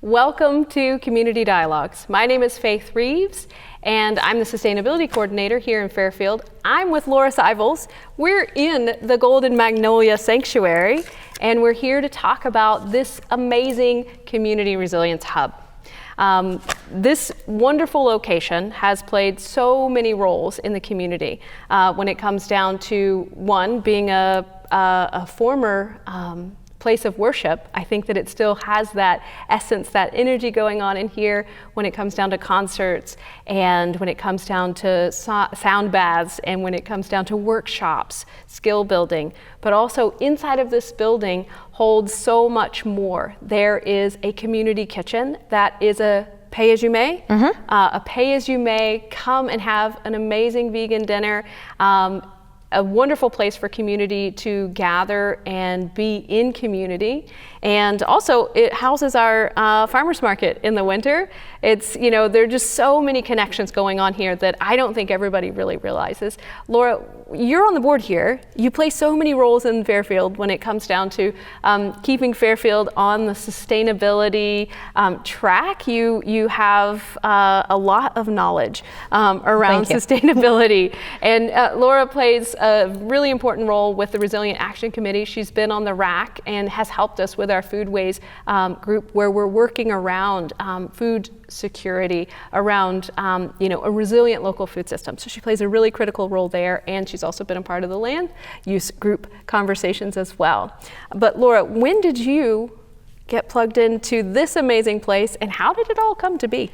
Welcome to Community Dialogues. My name is Faith Reeves, and I'm the Sustainability Coordinator here in Fairfield. I'm with Laura Sivels. We're in the Golden Magnolia Sanctuary, and we're here to talk about this amazing community resilience hub. This wonderful location has played so many roles in the community when it comes down to, one, being a former place of worship. I think that it still has that essence, that energy going on in here when it comes down to concerts and when it comes down to sound baths and when it comes down to workshops, skill building. But also inside of this building holds so much more. There is a community kitchen that is a pay-as-you-may, a pay-as-you-may, come and have an amazing vegan dinner, a wonderful place for community to gather and be in community. And also it houses our farmers market in the winter. It's, you know, there are just so many connections going on here that I don't think everybody really realizes. Laura, you're on the board here. You play so many roles in Fairfield when it comes down to keeping Fairfield on the sustainability track. You have a lot of knowledge around sustainability. And Laura plays a really important role with the Resilient Action Committee. She's been on the RAC and has helped us with our Foodways group, where we're working around food security, around a resilient local food system. So she plays a really critical role there, and she's also been a part of the land use group conversations as well. But Laura, when did you get plugged into this amazing place, and how did it all come to be?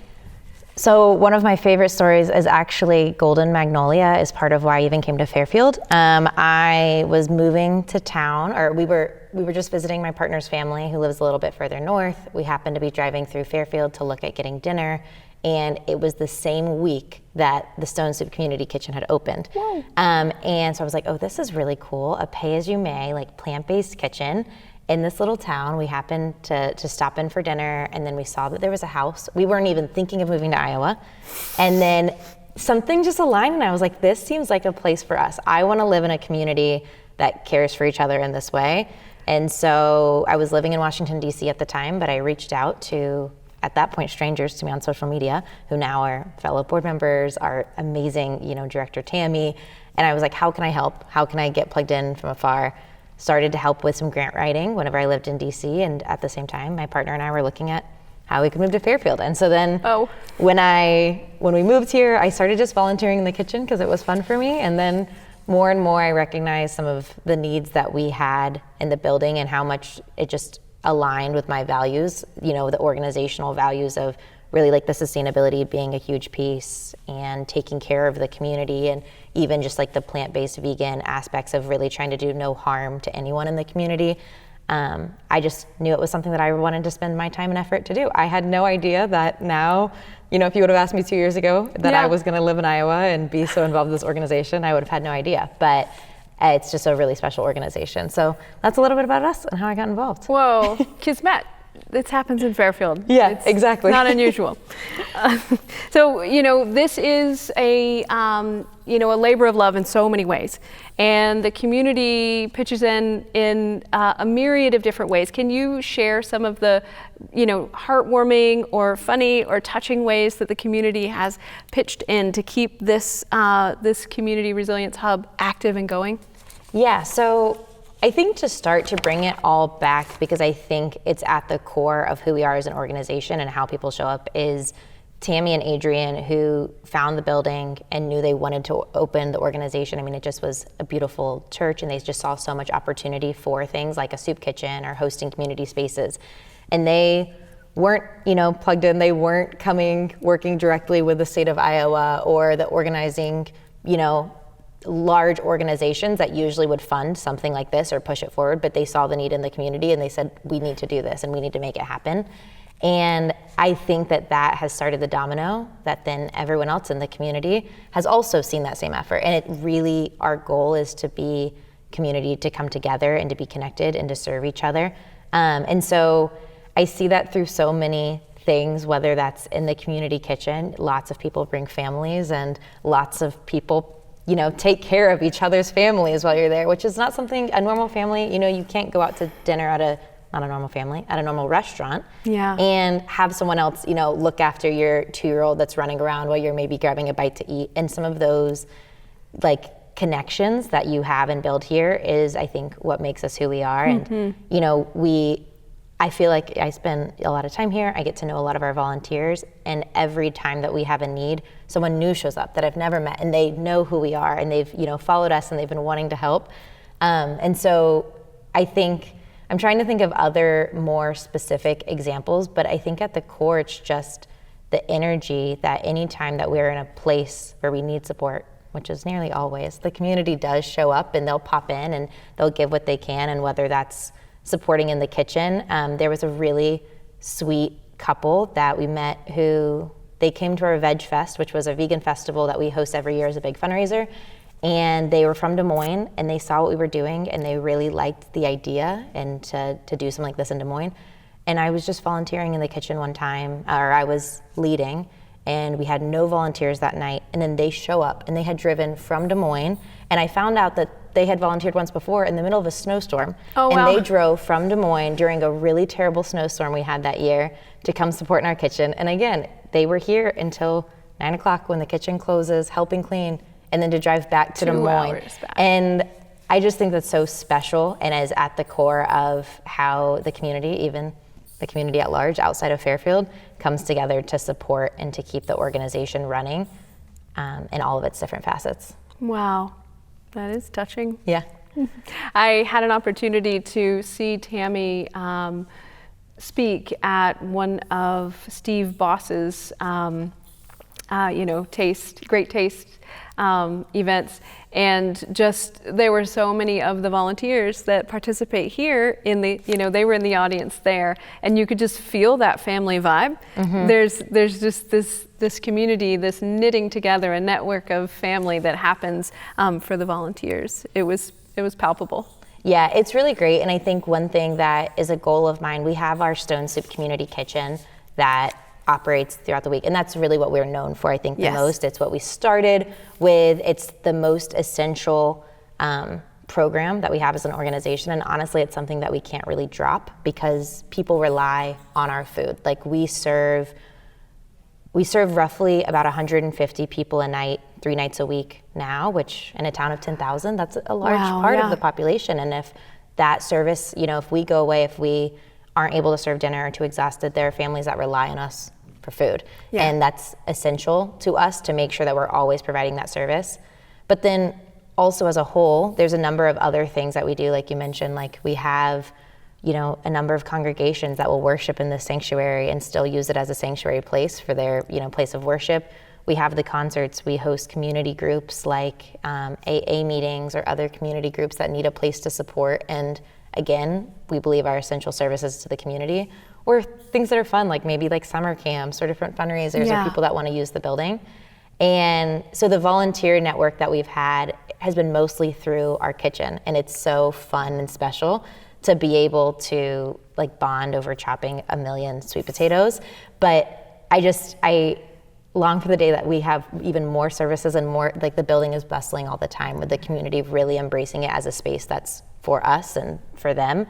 So one of my favorite stories is actually Golden Magnolia is part of why I even came to Fairfield. I was moving to town, or we were just visiting my partner's family who lives a little bit further north. We happened to be driving through Fairfield to look at getting dinner, and it was the same week that the Stone Soup Community Kitchen had opened. And so I was like, oh, this is really cool, a pay-as-you-may, like plant-based kitchen. In this little town, we happened to stop in for dinner, and then we saw that there was a house. We weren't even thinking of moving to Iowa. And then something just aligned, and I was like, this seems like a place for us. I want to live in a community that cares for each other in this way. And so I was living in Washington, D.C. at the time, but I reached out to, at that point, strangers to me on social media, who now are fellow board members, our amazing, Director Tammy. And I was like, how can I help? How can I get plugged in from afar? Started to help with some grant writing whenever I lived in DC, and at the same time, my partner and I were looking at how we could move to Fairfield. And so then when we moved here, I started just volunteering in the kitchen because it was fun for me. And then more and more I recognized some of the needs that we had in the building and how much it just aligned with my values, the organizational values of really like the sustainability being a huge piece and taking care of the community, and even just like the plant-based vegan aspects of really trying to do no harm to anyone in the community. I just knew it was something that I wanted to spend my time and effort to do. I had no idea that now, if you would have asked me 2 years ago that I was gonna live in Iowa and be so involved in this organization, I would have had no idea. But it's just a really special organization. So that's a little bit about us and how I got involved. Whoa, Kismet. This happens in Fairfield. Yeah, it's exactly. Not unusual. So, this is a labor of love in so many ways. And the community pitches in a myriad of different ways. Can you share some of the, heartwarming or funny or touching ways that the community has pitched in to keep this community resilience hub active and going? Yeah, so I think to start to bring it all back, because I think it's at the core of who we are as an organization and how people show up, is Tammy and Adrian, who found the building and knew they wanted to open the organization. I mean, it just was a beautiful church, and they just saw so much opportunity for things like a soup kitchen or hosting community spaces. And they weren't, plugged in. They weren't working directly with the state of Iowa or the organizing, large organizations that usually would fund something like this or push it forward, but they saw the need in the community and they said, we need to do this and we need to make it happen. And I think that has started the domino that then everyone else in the community has also seen that same effort. And it really, our goal is to be community, to come together and to be connected and to serve each other. And so I see that through so many things, whether that's in the community kitchen, lots of people bring families and lots of people take care of each other's families while you're there, which is not something a normal family, you can't go out to dinner at a not a normal family, at a normal restaurant. Yeah. And have someone else, look after your 2-year-old that's running around while you're maybe grabbing a bite to eat. And some of those connections that you have and build here is, I think, what makes us who we are. And, I feel like I spend a lot of time here. I get to know a lot of our volunteers, and every time that we have a need, someone new shows up that I've never met, and they know who we are, and they've followed us, and they've been wanting to help. And so I think I'm trying to think of other more specific examples, but I think at the core, it's just the energy that anytime that we're in a place where we need support, which is nearly always, the community does show up, and they'll pop in and they'll give what they can, and whether that's supporting in the kitchen. There was a really sweet couple that we met who they came to our Veg Fest, which was a vegan festival that we host every year as a big fundraiser. And they were from Des Moines, and they saw what we were doing, and they really liked the idea and to do something like this in Des Moines. And I was just volunteering in the kitchen one time, or I was leading, and we had no volunteers that night. And then they show up, and they had driven from Des Moines, and I found out that they had volunteered once before in the middle of a snowstorm. Oh, and wow. They drove from Des Moines during a really terrible snowstorm we had that year to come support in our kitchen. And again, they were here until 9 o'clock when the kitchen closes, helping clean, and then to drive back to Des 2 Moines. hours back. And I just think that's so special, and is at the core of how the community, even the community at large outside of Fairfield, comes together to support and to keep the organization running in all of its different facets. Wow, that is touching. Yeah. I had an opportunity to see Tammy speak at one of Steve Boss's, great taste events, and just there were so many of the volunteers that participate here in the, they were in the audience there, and you could just feel that family vibe. Mm-hmm. There's just this community, this knitting together, a network of family that happens for the volunteers. It was palpable. Yeah, it's really great. And I think one thing that is a goal of mine, we have our Stone Soup Community Kitchen that operates throughout the week. And that's really what we're known for, I think, the most. It's what we started with. It's the most essential program that we have as an organization. And honestly, it's something that we can't really drop because people rely on our food. Like we serve roughly about 150 people a night, 3 nights a week now, which in a town of 10,000, that's a large part of the population. And if that service, if we go away, if we aren't able to serve dinner or too exhausted, there are families that rely on us for food. Yeah. And that's essential to us to make sure that we're always providing that service. But then also as a whole, there's a number of other things that we do, like you mentioned, like we have a number of congregations that will worship in the sanctuary and still use it as a sanctuary place for their, place of worship. We have the concerts. We host community groups like AA meetings or other community groups that need a place to support. And again, we believe our essential services to the community, or things that are fun, like maybe like summer camps or different fundraisers or people that want to use the building. And so the volunteer network that we've had has been mostly through our kitchen. And it's so fun and special to be able to bond over chopping 1 million sweet potatoes. But I long for the day that we have even more services and more, the building is bustling all the time with the community really embracing it as a space that's for us and for them.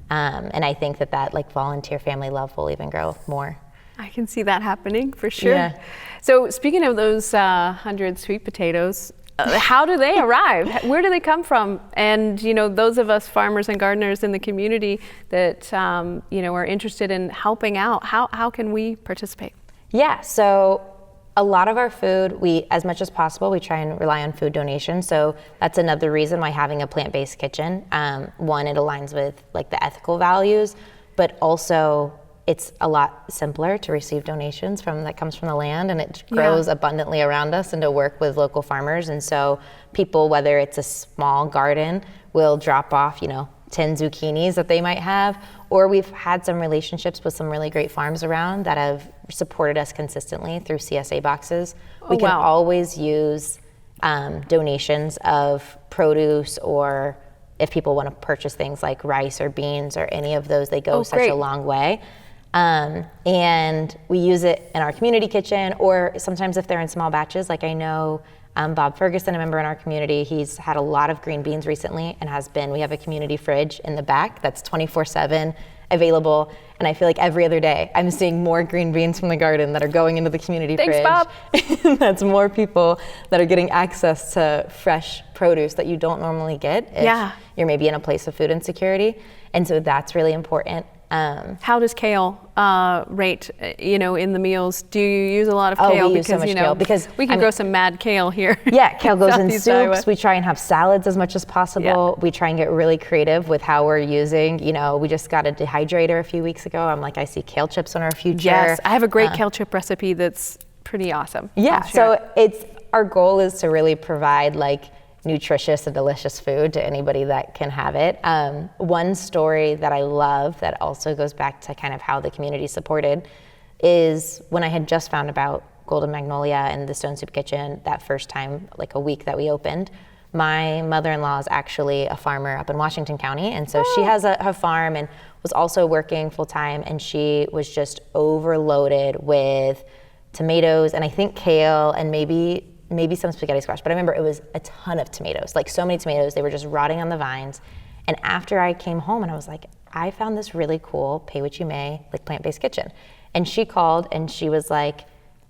And I think that volunteer family love will even grow more. I can see that happening for sure. Yeah. So speaking of those 100 sweet potatoes, how do they arrive? Where do they come from? And those of us farmers and gardeners in the community that are interested in helping out, how can we participate? Yeah, so a lot of our food, as much as possible, we try and rely on food donations. So that's another reason why having a plant-based kitchen. One, it aligns with the ethical values, but also it's a lot simpler to receive donations that comes from the land, and it grows abundantly around us, and to work with local farmers. And so people, whether it's a small garden, will drop off, 10 zucchinis that they might have, or we've had some relationships with some really great farms around that have supported us consistently through CSA boxes. We can always use donations of produce, or if people want to purchase things like rice or beans or any of those, they go such a long way. And we use it in our community kitchen, or sometimes if they're in small batches, like I know Bob Ferguson, a member in our community, he's had a lot of green beans recently and we have a community fridge in the back that's 24/7 available. And I feel like every other day I'm seeing more green beans from the garden that are going into the community Thanks, fridge. Bob. That's more people that are getting access to fresh produce that you don't normally get if you're maybe in a place of food insecurity. And so that's really important. How does kale rate, in the meals? Do you use a lot of kale? We use so much kale because we can grow some mad kale here. Yeah, kale goes in soups. Iowa. We try and have salads as much as possible. Yeah. We try and get really creative with how we're using. We just got a dehydrator a few weeks ago. I'm like, I see kale chips in our future. Yes, I have a great kale chip recipe that's pretty awesome. Yeah, so our goal is to really provide like nutritious and delicious food to anybody that can have it. One story that I love that also goes back to kind of how the community supported is when I had just found about Golden Magnolia and the Stone Soup Kitchen that first time, like a week that we opened. My mother-in-law is actually a farmer up in Washington County, and so she has a farm and was also working full-time, and she was just overloaded with tomatoes and I think kale and maybe some spaghetti squash, but I remember it was a ton of tomatoes, like so many tomatoes. They were just rotting on the vines. And after I came home and I was like, I found this really cool, pay what you may, like plant-based kitchen. And she called and she was like,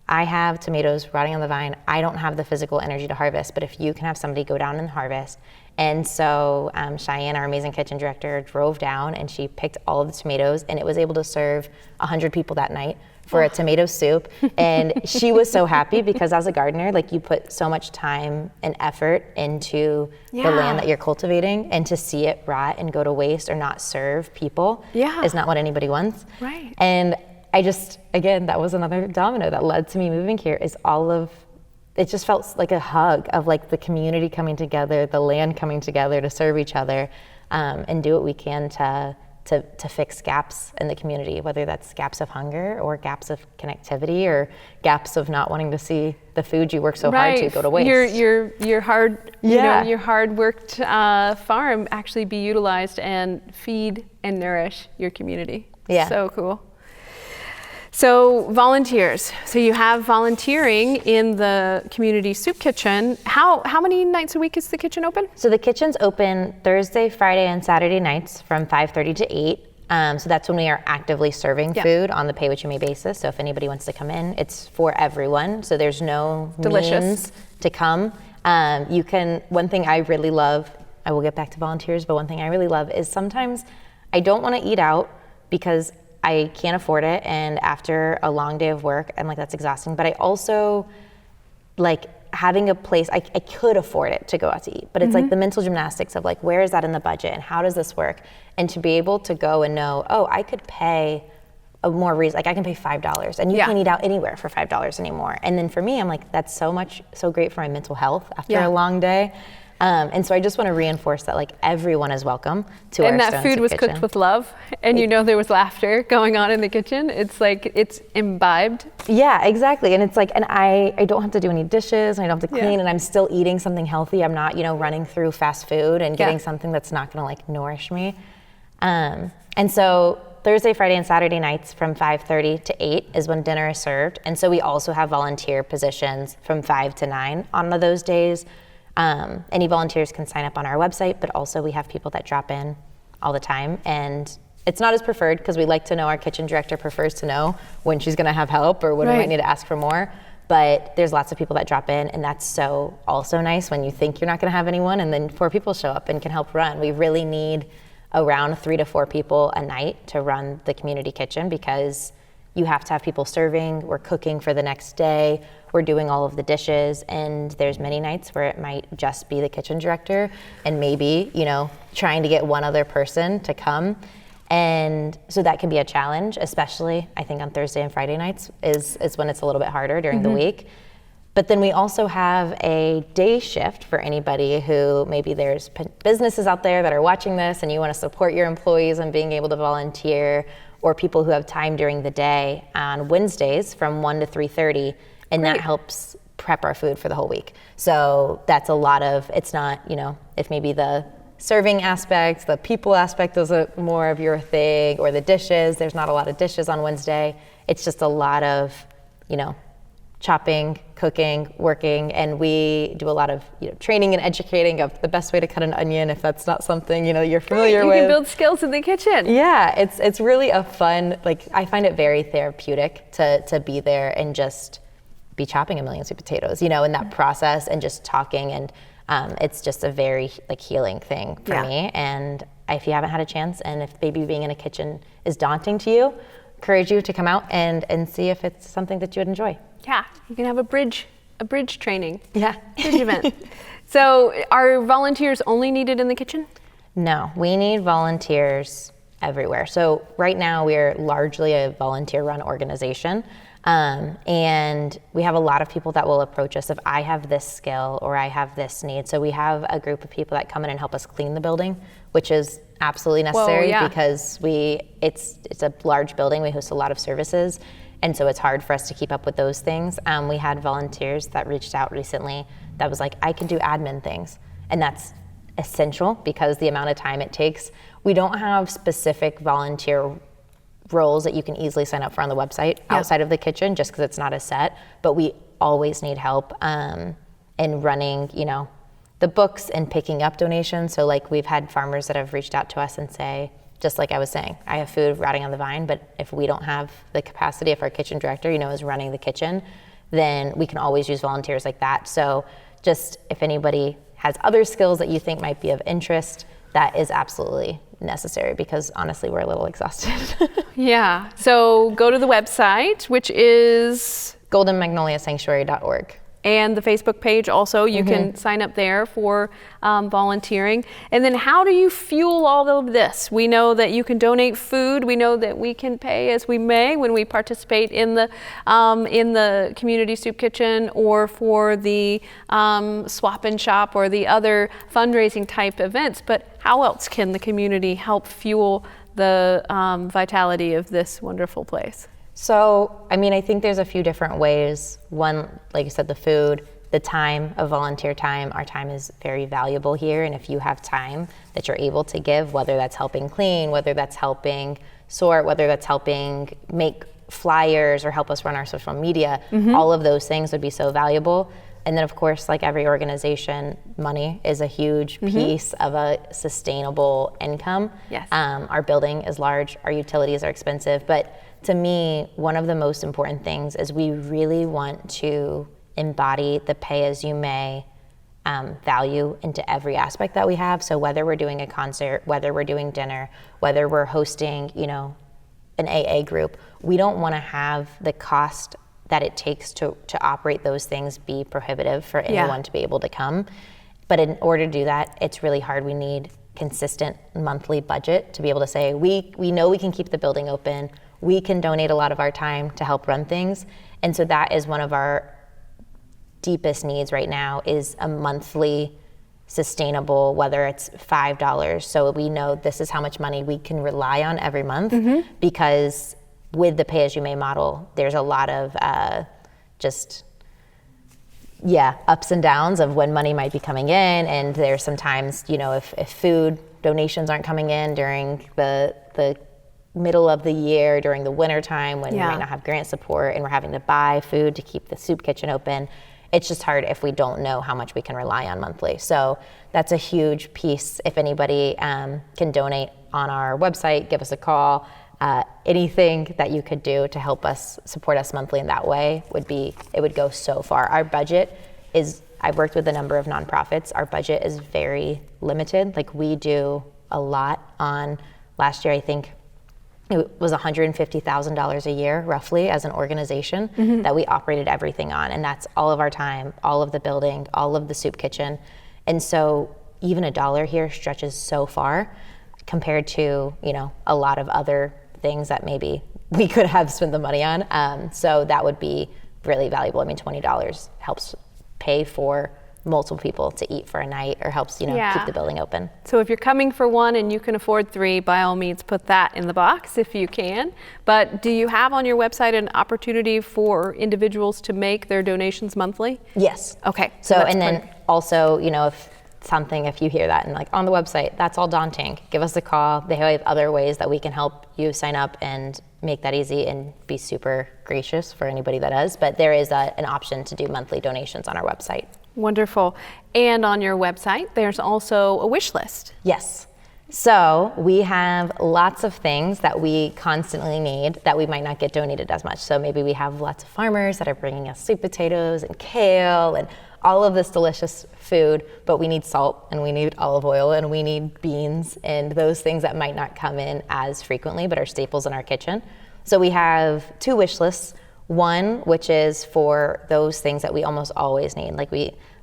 I have tomatoes rotting on the vine. I don't have the physical energy to harvest, but if you can have somebody go down and harvest. And so Cheyanne, our amazing kitchen director, drove down and she picked all of the tomatoes and it was able to serve 100 people that night for a tomato soup. And she was so happy because as a gardener, like you put so much time and effort into the land that you're cultivating, and to see it rot and go to waste or not serve people is not what anybody wants. Right. And I just, again, that was another domino that led to me moving here, is it just felt like a hug of like the community coming together, the land coming together to serve each other, and do what we can to fix gaps in the community, whether that's gaps of hunger or gaps of connectivity or gaps of not wanting to see the food you work so hard to go to waste. Your hard, your hard worked farm actually be utilized and feed and nourish your community. Yeah. So cool. So volunteers. So you have volunteering in the community soup kitchen. How many nights a week is the kitchen open? So the kitchen's open Thursday, Friday, and Saturday nights from 5:30 to 8. So that's when we are actively serving food on the pay what you may basis. So if anybody wants to come in, it's for everyone. So there's no means to come. One thing I really love, I will get back to volunteers, but one thing I really love is sometimes I don't want to eat out because I can't afford it, and after a long day of work, I'm like, that's exhausting. But I also like having a place, I could afford it to go out to eat, but it's like the mental gymnastics of like, where is that in the budget and how does this work? And to be able to go and know, I could pay a more reason, like I can pay $5 and you can't eat out anywhere for $5 anymore. And then for me, I'm like, that's so great for my mental health after a long day. And so I just want to reinforce that like everyone is welcome to our Stone Soup Kitchen. And that food was cooked with love, and there was laughter going on in the kitchen. It's like, it's imbibed. Yeah, exactly. And it's like, and I don't have to do any dishes, and I don't have to clean, and I'm still eating something healthy. I'm not, running through fast food and getting something that's not going to like nourish me. And so Thursday, Friday, and Saturday nights from 5:30 to 8 is when dinner is served. And so we also have volunteer positions from 5 to 9 on those days. Any volunteers can sign up on our website, but also we have people that drop in all the time. And it's not as preferred because we like to know, our kitchen director prefers to know when she's gonna have help or when we might need to ask for more. But there's lots of people that drop in, and that's so also nice when you think you're not gonna have anyone and then 4 people show up and can help run. We really need around 3 to 4 people a night to run the community kitchen because you have to have people serving, we're cooking for the next day, we're doing all of the dishes, and there's many nights where it might just be the kitchen director and maybe, trying to get one other person to come. And so that can be a challenge, especially I think on Thursday and Friday nights is when it's a little bit harder during the week. But then we also have a day shift for anybody who maybe there's businesses out there that are watching this and you want to support your employees and being able to volunteer, or people who have time during the day on Wednesdays from 1 to 3:30, and that helps prep our food for the whole week. So that's a lot of, it's not, if maybe the serving aspect, the people aspect is more of your thing, or the dishes, there's not a lot of dishes on Wednesday. It's just a lot of, chopping, cooking, working, and we do a lot of training and educating of the best way to cut an onion if that's not something you're familiar with. You can build skills in the kitchen. Yeah, it's really a fun, I find it very therapeutic to be there and just be chopping a million sweet potatoes, in that process and just talking, and it's just a very healing thing for me. And if you haven't had a chance, and if maybe being in a kitchen is daunting to you, encourage you to come out and see if it's something that you would enjoy. Yeah, you can have a bridge training. Yeah. Bridge event. So are volunteers only needed in the kitchen? No, we need volunteers everywhere. So right now we're largely a volunteer-run organization. And we have a lot of people that will approach us if I have this skill or I have this need. So we have a group of people that come in and help us clean the building, which is absolutely necessary because it's a large building. We host a lot of services. And so it's hard for us to keep up with those things. We had volunteers that reached out recently that was like, I can do admin things. And that's essential because the amount of time it takes. We don't have specific volunteer roles that you can easily sign up for on the website outside of the kitchen just because it's not a set, but we always need help in running, the books and picking up donations. So we've had farmers that have reached out to us and say, just like I was saying, I have food rotting on the vine, but if we don't have the capacity, if our kitchen director, is running the kitchen, then we can always use volunteers like that. So just if anybody has other skills that you think might be of interest, that is absolutely necessary because honestly, we're a little exhausted. Yeah. So go to the website, which is goldenmagnoliasanctuary.org. And the Facebook page also, you can sign up there for volunteering. And then how do you fuel all of this? We know that you can donate food. We know that we can pay as we may when we participate in the community soup kitchen or for the swap and shop or the other fundraising type events. But how else can the community help fuel the vitality of this wonderful place? So, I think there's a few different ways. One, like you said, the food, the time of volunteer time. Our time is very valuable here. And if you have time that you're able to give, whether that's helping clean, whether that's helping sort, whether that's helping make flyers or help us run our social media, all of those things would be so valuable. And then of course, like every organization, money is a huge piece of a sustainable income. Yes. Our building is large, our utilities are expensive, but to me, one of the most important things is we really want to embody the pay-as-you-may value into every aspect that we have. So whether we're doing a concert, whether we're doing dinner, whether we're hosting, an AA group, we don't want to have the cost that it takes to operate those things be prohibitive for anyone to be able to come. But in order to do that, it's really hard. We need consistent monthly budget to be able to say, we know we can keep the building open. We can donate a lot of our time to help run things. And so that is one of our deepest needs right now is a monthly sustainable, whether it's $5. So we know this is how much money we can rely on every month because with the pay-as-you-may model, there's a lot of ups and downs of when money might be coming in. And there's sometimes, if food donations aren't coming in during the middle of the year, during the winter time when we might not have grant support and we're having to buy food to keep the soup kitchen open, it's just hard if we don't know how much we can rely on monthly. So that's a huge piece. If anybody can donate on our website, give us a call. Anything that you could do to help us support us monthly in that way would go so far. Our budget is, I've worked with a number of nonprofits. Our budget is very limited. We do a lot on, last year I think it was $150,000 a year roughly as an organization that we operated everything on. And that's all of our time, all of the building, all of the soup kitchen. And so even $1 here stretches so far compared to, a lot of other things that maybe we could have spent the money on. So that would be really valuable. $20 helps pay for multiple people to eat for a night or helps, keep the building open. So if you're coming for one and you can afford 3, by all means, put that in the box if you can. But do you have on your website an opportunity for individuals to make their donations monthly? Yes. Okay. So and then also, if something, if you hear that and like on the website, that's all daunting, give us a call. They have other ways that we can help you sign up and make that easy and be super gracious for anybody that does. But there is an option to do monthly donations on our website. Wonderful. And on your website, there's also a wish list. Yes. So we have lots of things that we constantly need that we might not get donated as much. So maybe we have lots of farmers that are bringing us sweet potatoes and kale and all of this delicious food, but we need salt and we need olive oil and we need beans and those things that might not come in as frequently but are staples in our kitchen. So we have 2 wish lists. One, which is for those things that we almost always need, like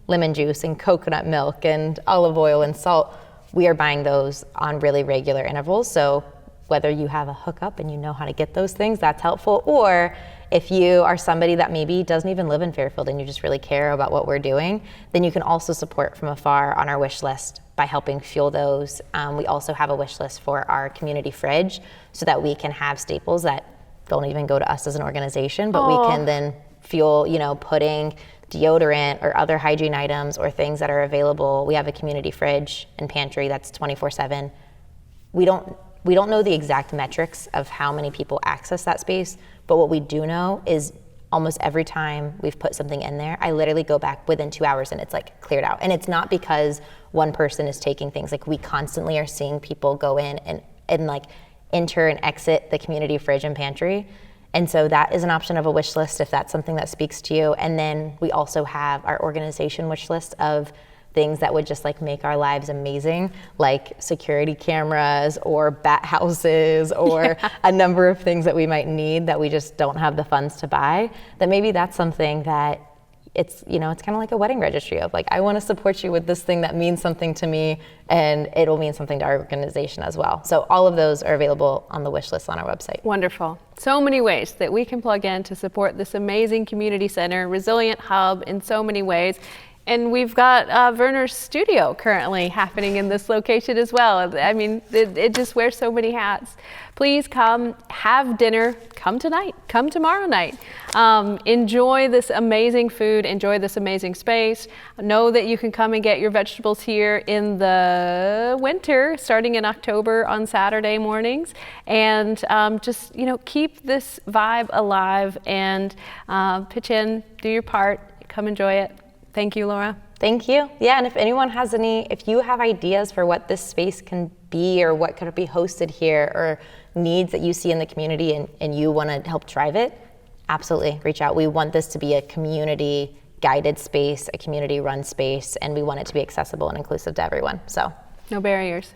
lemon juice and coconut milk and olive oil and salt. We are buying those on really regular intervals. So whether you have a hookup and you know how to get those things, that's helpful. Or if you are somebody that maybe doesn't even live in Fairfield and you just really care about what we're doing, then you can also support from afar on our wish list by helping fuel those. We also have a wish list for our community fridge so that we can have staples that don't even go to us as an organization, but we can then fuel, pudding, deodorant, or other hygiene items or things that are available. We have a community fridge and pantry that's 24/7. We don't know the exact metrics of how many people access that space, but what we do know is almost every time we've put something in there, I literally go back within 2 hours and it's like cleared out. And it's not because one person is taking things. Like we constantly are seeing people go in and like enter and exit the community fridge and pantry. And so that is an option of a wish list if that's something that speaks to you. And then we also have our organization wish list of things that would just like make our lives amazing, like security cameras or bat houses or a number of things that we might need that we just don't have the funds to buy. That maybe that's something that it's kind of like a wedding registry of like, I want to support you with this thing that means something to me and it'll mean something to our organization as well. So all of those are available on the wish list on our website. Wonderful. So many ways that we can plug in to support this amazing community center, resilient hub in so many ways. And we've got Werner's studio currently happening in this location as well. I mean, it just wears so many hats. Please come, have dinner, come tonight, come tomorrow night. Enjoy this amazing food, enjoy this amazing space. Know that you can come and get your vegetables here in the winter, starting in October on Saturday mornings. And just, keep this vibe alive and pitch in, do your part, come enjoy it. Thank you, Laura. Thank you. Yeah, and if anyone has if you have ideas for what this space can be or what could be hosted here or needs that you see in the community and you want to help drive it, absolutely reach out. We want this to be a community guided space, a community run space, and we want it to be accessible and inclusive to everyone. So no barriers.